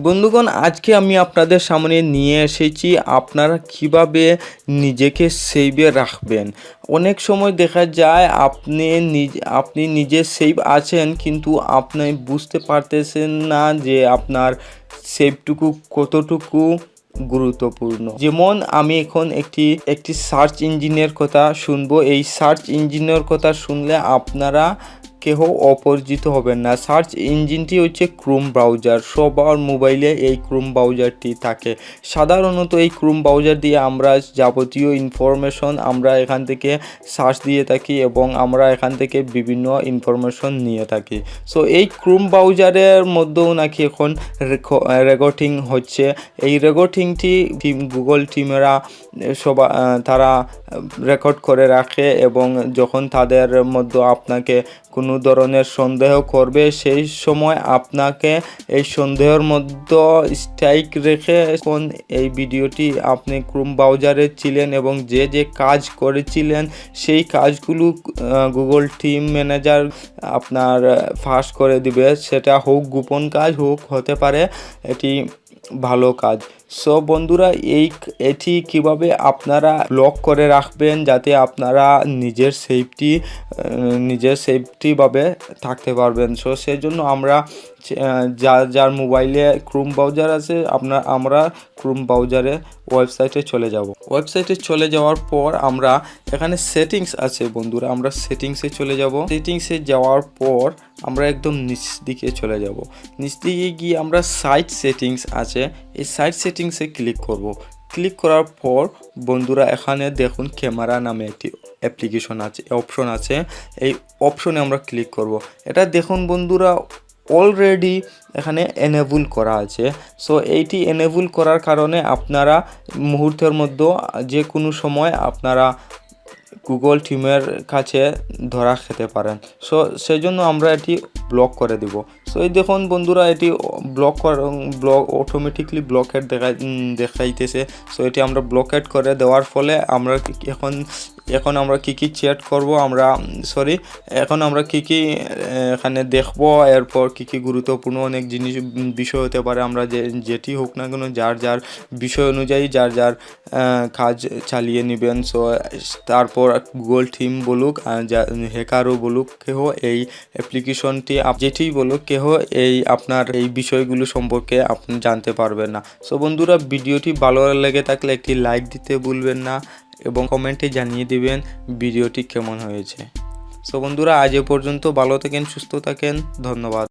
বন্ধুগণ, আজকে আমি আপনাদের সামনে নিয়ে এসেছি আপনারা কিভাবে নিজেকে সেভে রাখবেন। অনেক সময় দেখা যায় আপনি নিজে সেভ আছেন, কিন্তু আপনি বুঝতে পারতেছেন না যে আপনার সেভটুকু কতটুকু গুরুত্বপূর্ণ। যেমন আমি এখন একটি সার্চ ইঞ্জিনের কথা শুনবো। এই সার্চ ইঞ্জিনের কথা শুনলে আপনারা কেহ অপরিচিত হবেন না। সার্চ ইঞ্জিনটি হচ্ছে ক্রোম ব্রাউজার। সবার মোবাইলে এই ক্রোম ব্রাউজারটি থাকে। সাধারণত এই ক্রোম ব্রাউজার দিয়ে আমরা যাবতীয় ইনফরমেশন আমরা এখান থেকে সার্চ দিয়ে থাকি এবং আমরা এখান থেকে বিভিন্ন ইনফরমেশন নিয়ে থাকি। সো এই ক্রোম ব্রাউজারের মধ্যেও নাকি এখন রেকর্ডিং হচ্ছে। এই রেকর্ডিংটি গুগল টিমেরা তারা রেকর্ড করে রাখে এবং যখন তাদের মধ্যে আপনাকে কোনো ধরনের সন্দেহ করবে, সেই সময় আপনাকে এই সন্দেহের মধ্যে স্ট্রাইক রেখে কোন এই ভিডিওটি আপনি ক্রোম ব্রাউজারে ছিলেন এবং যে কাজ করেছিলেন সেই কাজগুলো গুগল টিম ম্যানেজার আপনার ফাঁস করে দিবে। সেটা হোক গোপন কাজ, হোক হতে পারে এটি ভালো কাজ। সো বন্ধুরা, এটি কিভাবে আপনারা লক করে রাখবেন যাতে আপনারা নিজের সেফটিভাবে থাকতে পারবেন। সো সেই জন্য আমরা যার মোবাইলে ক্রোম ব্রাউজার আছে আমরা ক্রোম ব্রাউজারে ওয়েবসাইটে চলে যাওয়ার পর আমরা এখানে সেটিংস আছে বন্ধুরা, আমরা সেটিংসে চলে যাব। সেটিংসে যাওয়ার পর আমরা একদম নিচ দিকে চলে যাব। নিচ দিকে গিয়ে আমরা সাইট সেটিংস আছে, এই সাইট সেটিংসে ক্লিক করব। ক্লিক করার পর বন্ধুরা এখানে দেখুন ক্যামেরা নামে একটি অপশন আছে। এই অপশনে আমরা ক্লিক করব। এটা দেখুন বন্ধুরা অলরেডি এখানে এনেবল করা আছে। সো এইটি এনেবল করার কারণে আপনারা মুহূর্তের মধ্যে যে কোনো সময় আপনারা গুগল টিমের কাছে ধরা খেতে পারেন। সো সেই জন্য আমরা এটি ব্লক করে দেব। সো এই দেখুন বন্ধুরা এটি অটোমেটিকলি ব্লকেট দেখাইতেছে। সো এটি আমরা ব্লকেট করে দেওয়ার ফলে আমরা এখন আমরা কি চ্যাট করব, এখন আমরা কি এখানে দেখব, এরপর কি গুরুত্বপূর্ণ অনেক বিষয় হতে পারে। আমরা যেটি হোক না কেন যার বিষয় অনুযায়ী যার কাজ চালিয়ে নেবেন। সো তারপর গুগল টিম বলুক, হ্যাকারও বলুক, কেহ এই অ্যাপ্লিকেশনটি যেটি বলুক, কেহ আপনার এই বিষয়গুলো সম্পর্কে আপনি জানতে পারবেন না। সো বন্ধুরা, ভিডিওটি ভালো লেগে থাকলে একটি লাইক দিতে ভুলবেন না এবং কমেন্টে জানিয়ে দিবেন ভিডিওটি কেমন হয়েছে। সো বন্ধুরা, আজ এ পর্যন্ত। ভালো থাকেন, সুস্থ থাকেন, ধন্যবাদ।